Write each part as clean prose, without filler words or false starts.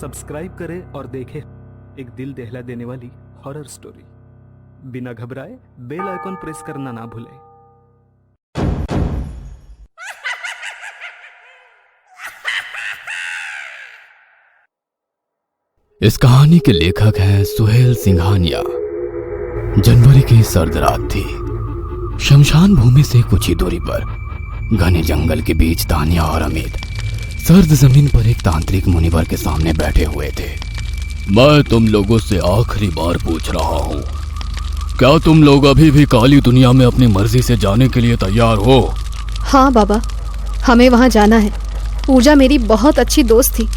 Subscribe करें और देखें एक दिल दहला देने वाली हॉरर स्टोरी। बिना घबराए बेल आइकॉन प्रेस करना ना भूलें। इस कहानी के लेखक हैं सुहेल सिंघानिया। जनवरी की सर्द रात थी। शमशान भूमि से कुछ ही दूरी पर घने जंगल के बीच तानिया और अमित सर्द जमीन पर एक तांत्रिक मुनिवर के सामने बैठे हुए थे। मैं तुम लोगों से आखिरी बार पूछ रहा हूँ, क्या तुम लोग अभी भी काली दुनिया में अपनी मर्जी से जाने के लिए तैयार हो? हाँ बाबा, हमें वहाँ जाना है। पूजा मेरी बहुत अच्छी दोस्त थी।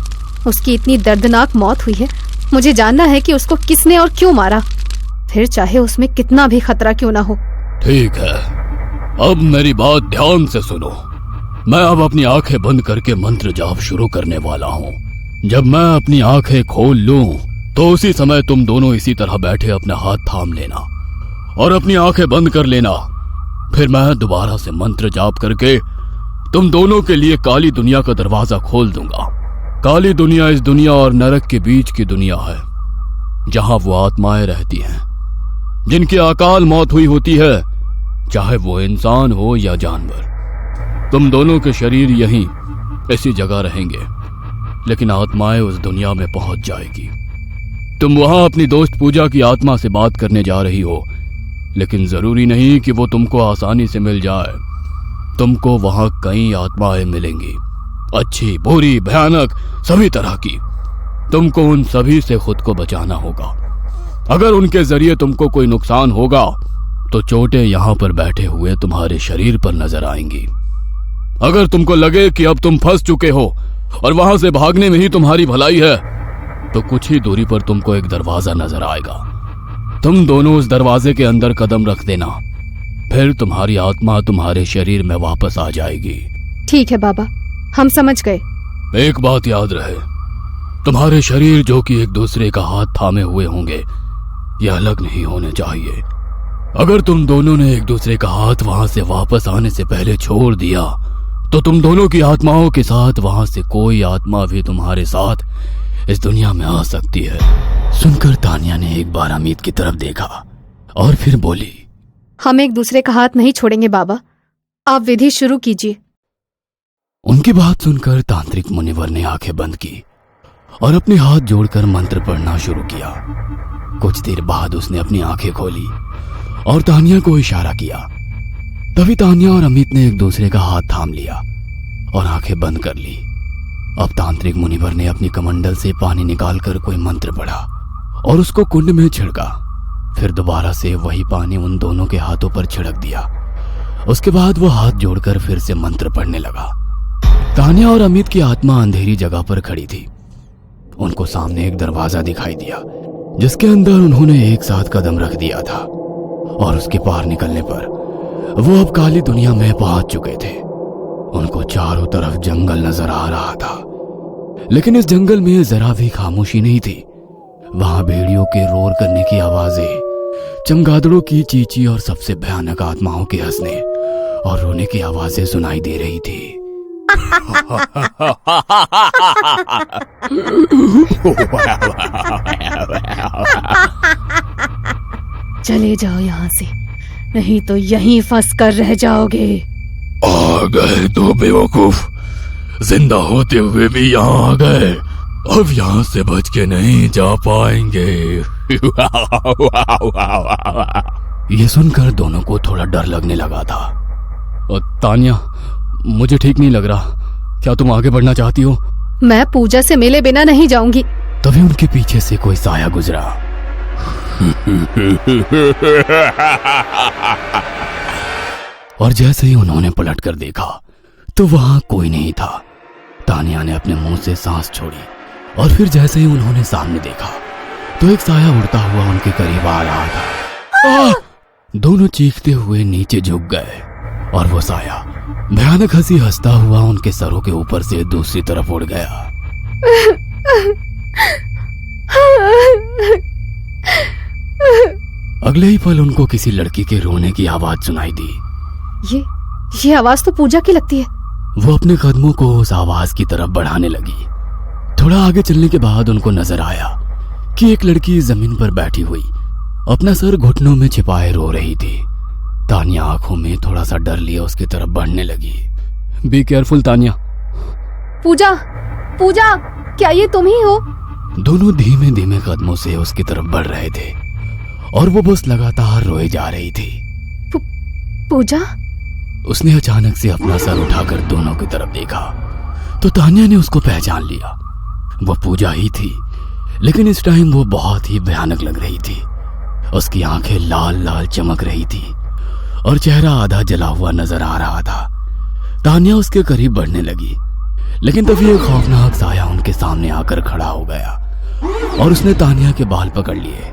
उसकी इतनी दर्दनाक मौत हुई है, मुझे जानना है कि उसको किसने और क्यों मारा, फिर चाहे उसमें कितना भी खतरा क्यों ना हो। ठीक है, अब मेरी बात ध्यान से सुनो। मैं अब अपनी आंखें बंद करके मंत्र जाप शुरू करने वाला हूँ। जब मैं अपनी आंखें खोल लूं तो उसी समय तुम दोनों इसी तरह बैठे अपने हाथ थाम लेना और अपनी आंखें बंद कर लेना। फिर मैं दोबारा से मंत्र जाप करके तुम दोनों के लिए काली दुनिया का दरवाजा खोल दूंगा। काली दुनिया इस दुनिया और नरक के बीच की दुनिया है, जहां वो आत्माएं रहती हैं जिनकी अकाल मौत हुई होती है, चाहे वो इंसान हो या जानवर। तुम दोनों के शरीर यहीं इसी जगह रहेंगे, लेकिन आत्माएं उस दुनिया में पहुंच जाएगी। तुम वहां अपनी दोस्त पूजा की आत्मा से बात करने जा रही हो, लेकिन जरूरी नहीं कि वो तुमको आसानी से मिल जाए। तुमको वहां कई आत्माएं मिलेंगी, अच्छी, बुरी, भयानक, सभी तरह की। तुमको उन सभी से खुद को बचाना होगा। अगर उनके जरिए तुमको कोई नुकसान होगा तो चोटें यहां पर बैठे हुए तुम्हारे शरीर पर नजर आएंगी। अगर तुमको लगे कि अब तुम फंस चुके हो और वहां से भागने में ही तुम्हारी भलाई है, तो कुछ ही दूरी पर तुमको एक दरवाजा नजर आएगा। तुम दोनों उस दरवाजे के अंदर कदम रख देना, फिर तुम्हारी आत्मा तुम्हारे शरीर में वापस आ जाएगी। ठीक है बाबा, हम समझ गए। एक बात याद रहे, तुम्हारे शरीर जो कि एक दूसरे का हाथ थामे हुए होंगे, ये अलग नहीं होने चाहिए। अगर तुम दोनों ने एक दूसरे का हाथ वहां से वापस आने से पहले छोड़ दिया तो तुम दोनों की आत्माओं के साथ वहां से कोई आत्मा भी तुम्हारे साथ इस दुनिया में आ सकती है। सुनकर तानिया ने एक बार अमित की तरफ देखा और फिर बोली, हम एक दूसरे का हाथ नहीं छोड़ेंगे बाबा, आप विधि शुरू कीजिए। उनकी बात सुनकर तांत्रिक मुनिवर ने आंखें बंद की और अपने हाथ जोड़कर मंत्र पढ़ना शुरू किया। कुछ देर बाद उसने अपनी आंखें खोली और तानिया को इशारा किया। तभी तानिया और अमित ने एक दूसरे का हाथ थाम लिया और आंखें बंद कर ली। अब तांत्रिक मुनिवर ने अपनी कमंडल से पानी निकालकर कोई मंत्र पढ़ा और उसको कुंड में छिड़का। फिर दोबारा से वही पानी उन दोनों के हाथों पर छिड़क दिया। उसके बाद वो हाथ जोड़कर फिर से मंत्र पढ़ने लगा। तानिया और अमित की आत्मा अंधेरी जगह पर खड़ी थी। उनको सामने एक दरवाजा दिखाई दिया, जिसके अंदर उन्होंने एक साथ कदम रख दिया था और उसके पार निकलने पर वो अब काली दुनिया में पहुंच चुके थे। उनको चारों तरफ जंगल नजर आ रहा था, लेकिन इस जंगल में जरा भी खामोशी नहीं थी। वहां भेड़ियों के रोर करने की आवाजें, चमगादड़ों की चींची और सबसे भयानक आत्माओं के हंसने और रोने की आवाजें सुनाई दे रही थी। चले जाओ यहाँ से, नहीं तो यहीं फंस कर रह जाओगे। आ गए तो बेवकूफ, जिंदा होते हुए भी यहाँ आ गए। अब यहाँ से बच के नहीं जा पाएंगे। ये सुनकर दोनों को थोड़ा डर लगने लगा था। तानिया, मुझे ठीक नहीं लग रहा, क्या तुम आगे बढ़ना चाहती हो? मैं पूजा से मिले बिना नहीं जाऊंगी। तभी उनके पीछे से कोई साया गुजरा। और जैसे ही उन्होंने पलटकर देखा तो वहां कोई नहीं था। तानिया ने अपने मुंह से सांस छोड़ी और फिर जैसे ही उन्होंने सामने देखा तो एक साया उड़ता हुआ उनके करीब आ रहा था। दोनों चीखते हुए नीचे झुक गए और वो साया भयानक हंसी हंसता हुआ उनके सरों के ऊपर से दूसरी तरफ उड़ गया। अगले ही पल उनको किसी लड़की के रोने की आवाज सुनाई दी। ये आवाज तो पूजा की लगती है। वो अपने कदमों को उस आवाज की तरफ बढ़ाने लगी। थोड़ा आगे चलने के बाद उनको नजर आया कि एक लड़की जमीन पर बैठी हुई अपना सर घुटनों में छिपाए रो रही थी। तानिया आंखों में थोड़ा सा डर लिए उसकी तरफ बढ़ने लगी। Be careful Tania. पूजा, पूजा, क्या ये तुम ही हो? दोनों धीमे धीमे कदमों से उसकी तरफ बढ़ रहे थे और वो बस लगातार रोए जा रही थी। पूजा? उसने अचानक से अपना सर उठाकर दोनों की तरफ देखा तो तानिया ने उसको पहचान लिया। वो पूजा ही थी, लेकिन इस टाइम वो बहुत ही भयानक लग रही थी। उसकी आंखें लाल लाल चमक रही थी और चेहरा आधा जला हुआ नजर आ रहा था। तानिया उसके करीब बढ़ने लगी, लेकिन तभी एक खौफनाक साया उनके सामने आकर खड़ा हो गया और उसने तानिया के बाल पकड़ लिए।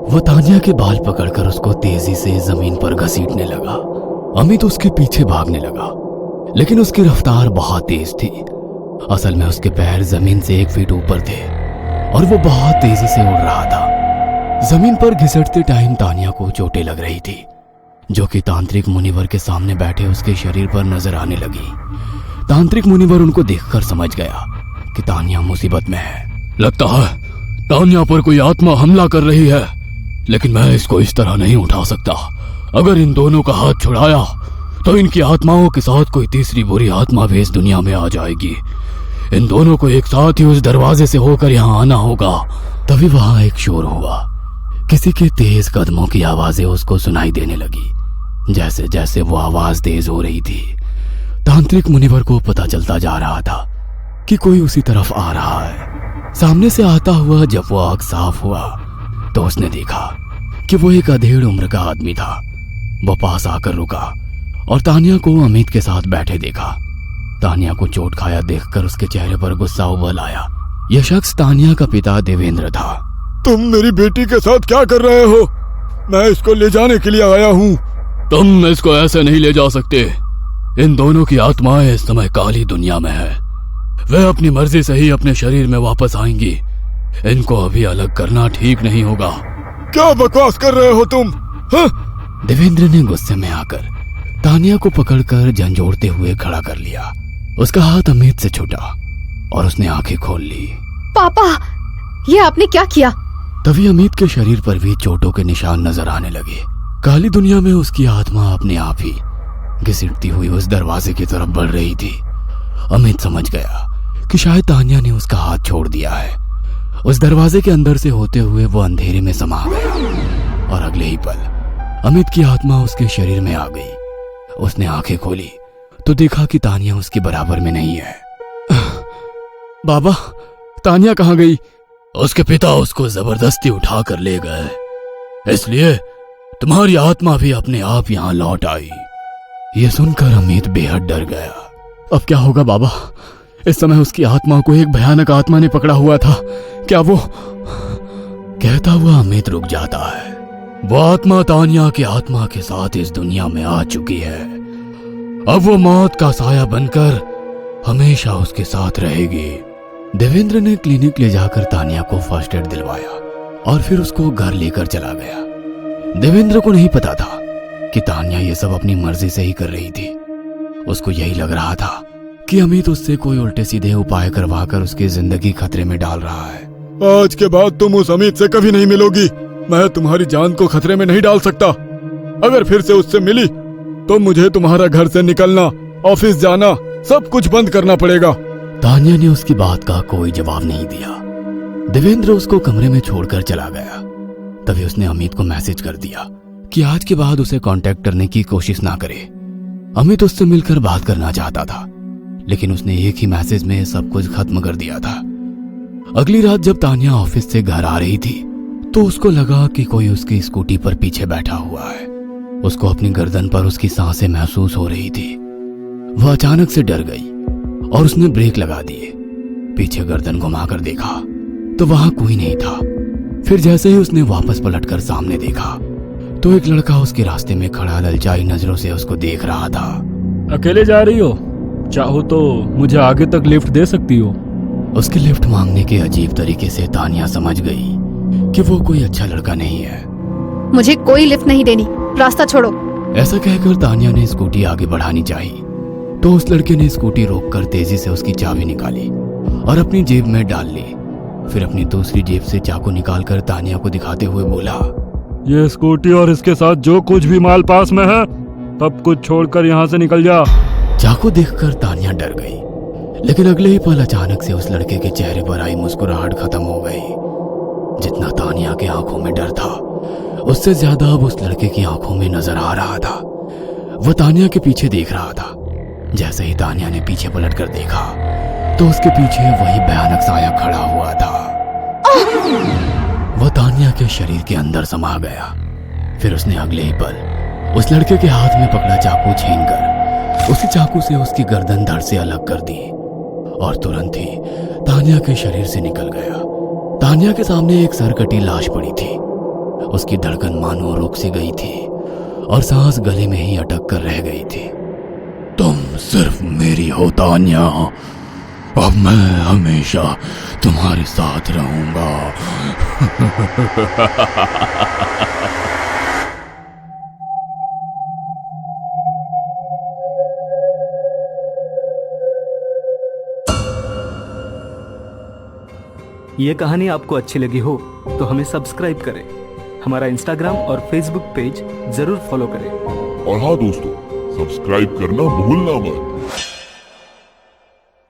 वो तानिया के बाल पकड़कर उसको तेजी से जमीन पर घसीटने लगा। अमित उसके पीछे भागने लगा, लेकिन उसकी रफ्तार बहुत तेज थी। असल में उसके पैर जमीन से 1 फीट ऊपर थे और वो बहुत तेजी से उड़ रहा था। जमीन पर घिसटते टाइम तानिया को चोटें लग रही थी, जो कि तांत्रिक मुनिवर के सामने बैठे उसके शरीर पर नजर आने लगी। तांत्रिक मुनिवर उनको देखकर समझ गया कि तानिया मुसीबत में है। लगता है तानिया पर कोई आत्मा हमला कर रही है, लेकिन मैं इसको इस तरह नहीं उठा सकता। अगर इन दोनों का हाथ छुड़ाया तो इनकी आत्माओं के साथ कोई तीसरी बुरी आत्मा भी इस दुनिया में आ जाएगी। इन दोनों को एक साथ ही उस दरवाजे से होकर यहाँ आना होगा। तभी वहां एक शोर हुआ। किसी के तेज कदमों की आवाजें उसको सुनाई देने लगी। जैसे जैसे वो आवाज तेज हो रही थी, तांत्रिक मुनिवर को पता चलता जा रहा था कि कोई उसी तरफ आ रहा है। सामने से आता हुआ जब वो आंख साफ हुआ तो उसने देखा कि वो एक अधेड़ उम्र का आदमी था। वो पास आकर रुका और तानिया को अमित के साथ बैठे देखा। तानिया को चोट खाया देखकर उसके चेहरे पर गुस्सा उबल आया। यह शख्स तानिया का पिता देवेंद्र था। तुम मेरी बेटी के साथ क्या कर रहे हो? मैं इसको ले जाने के लिए आया हूँ। तुम इसको ऐसे नहीं ले जा सकते। इन दोनों की आत्माएं इस समय काली दुनिया में है। वे अपनी मर्जी से ही अपने शरीर में वापस आएंगी। इनको अभी अलग करना ठीक नहीं होगा। क्या बकवास कर रहे हो तुम? हाँ? देवेंद्र ने गुस्से में आकर तानिया को पकड़कर झंझोड़ते हुए खड़ा कर लिया। उसका हाथ अमित से छूटा और उसने आंखें खोल ली। पापा, ये आपने क्या किया? तभी अमित के शरीर पर भी चोटों के निशान नजर आने लगे। काली दुनिया में उसकी आत्मा अपने आप ही घसीटती हुई उस दरवाजे की तरफ बढ़ रही थी। अमित समझ गया कि शायद तानिया ने उसका हाथ छोड़ दिया है। उस दरवाजे के अंदर से होते हुए वो अंधेरे में समा गया और अगले ही पल अमित की आत्मा उसके शरीर में आ गई। उसने आंखें खोली तो देखा कि तानिया उसके बराबर में नहीं है। बाबा, तानिया कहाँ गई? उसके पिता उसको जबरदस्ती उठा कर ले गए, इसलिए तुम्हारी आत्मा भी अपने आप यहाँ लौट आई। ये सुनकर अमित बेहद डर गया। अब क्या होगा बाबा? इस समय उसकी आत्मा को एक भयानक आत्मा ने पकड़ा हुआ था। क्या वो? कहता हुआ अमित रुक जाता है। वो आत्मा तानिया की आत्मा के साथ इस दुनिया में आ चुकी है। अब वो मौत का साया बनकर हमेशा उसके साथ रहेगी। देवेंद्र ने क्लिनिक ले जाकर तानिया को फर्स्ट एड दिलवाया और फिर उसको घर लेकर चला गया। देवेंद्र को नहीं पता था कि तानिया ये सब अपनी मर्जी से ही कर रही थी। उसको यही लग रहा था कि अमित उससे कोई उल्टे सीधे उपाय करवाकर उसकी जिंदगी खतरे में डाल रहा है। आज के बाद तुम उस अमित से कभी नहीं मिलोगी। मैं तुम्हारी जान को खतरे में नहीं डाल सकता। अगर फिर से उससे मिली तो मुझे तुम्हारा घर से निकलना, ऑफिस जाना, सब कुछ बंद करना पड़ेगा। तानिया ने उसकी बात का कोई जवाब नहीं दिया। देवेंद्र उसको कमरे में छोड़कर चला गया। तभी उसने अमित को मैसेज कर दिया कि आज के बाद उसे कांटेक्ट करने की कोशिश ना करे। अमित उससे मिलकर बात करना चाहता था, लेकिन उसने एक ही मैसेज में सब कुछ खत्म कर दिया था। अगली रात जब तानिया ऑफिस से घर आ रही थी तो उसको लगा कि कोई उसकी स्कूटी पर पीछे बैठा हुआ है। उसको अपनी गर्दन पर उसकी सांसें महसूस हो रही थी। वह अचानक से डर गई और उसने ब्रेक लगा दिए। पीछे गर्दन घुमाकर देखा तो वहां कोई नहीं था। फिर जैसे ही उसने वापस पलटकर सामने देखा तो एक लड़का उसके रास्ते में खड़ा ललचाई नजरों से उसको देख रहा था। अकेले जा रही हो? चाहो तो मुझे आगे तक लिफ्ट दे सकती हो। उसके लिफ्ट मांगने के अजीब तरीके से तानिया समझ गई कि वो कोई अच्छा लड़का नहीं है। मुझे कोई लिफ्ट नहीं देनी, रास्ता छोड़ो। ऐसा कहकर तानिया ने स्कूटी आगे बढ़ानी चाहिए तो उस लड़के ने स्कूटी रोककर तेजी से उसकी चाबी निकाली और अपनी जेब में डाल ली। फिर अपनी दूसरी जेब से चाकू निकालकर तानिया को दिखाते हुए बोला, ये स्कूटी और इसके साथ जो कुछ भी माल पास में है सब कुछ छोड़कर यहाँ से निकल जा। चाकू देखकर तानिया डर गई, लेकिन अगले ही पल अचानक से उस लड़के के चेहरे पर आई मुस्कुराहट खत्म हो गई। जितना तानिया के आंखों में डर था, उससे ज्यादा अब उस लड़के की आंखों में नजर आ रहा था। वो तानिया के पीछे देख रहा था। जैसे ही तानिया ने पीछे पलटकर देखा तो उसके पीछे वही भयानक साया खड़ा हुआ था। वो तानिया के शरीर के अंदर समा गया। फिर उसने अगले ही पल उस लड़के के हाथ में पकड़ा चाकू छीनकर उसी चाकू से उसकी गर्दन धड़ से अलग कर दी और तुरंत ही तानिया के शरीर से निकल गया। तानिया के सामने एक सरकटी लाश पड़ी थी। उसकी धड़कन मानो रुक सी गई थी और सांस गले में ही अटक कर रह गई थी। तुम सिर्फ मेरी हो तानिया, अब मैं हमेशा तुम्हारे साथ रहूंगा। ये कहानी आपको अच्छी लगी हो तो हमें सब्सक्राइब करें, हमारा इंस्टाग्राम और फेसबुक पेज जरूर फॉलो करें। और हाँ दोस्तों, सब्सक्राइब करना भूलना मत।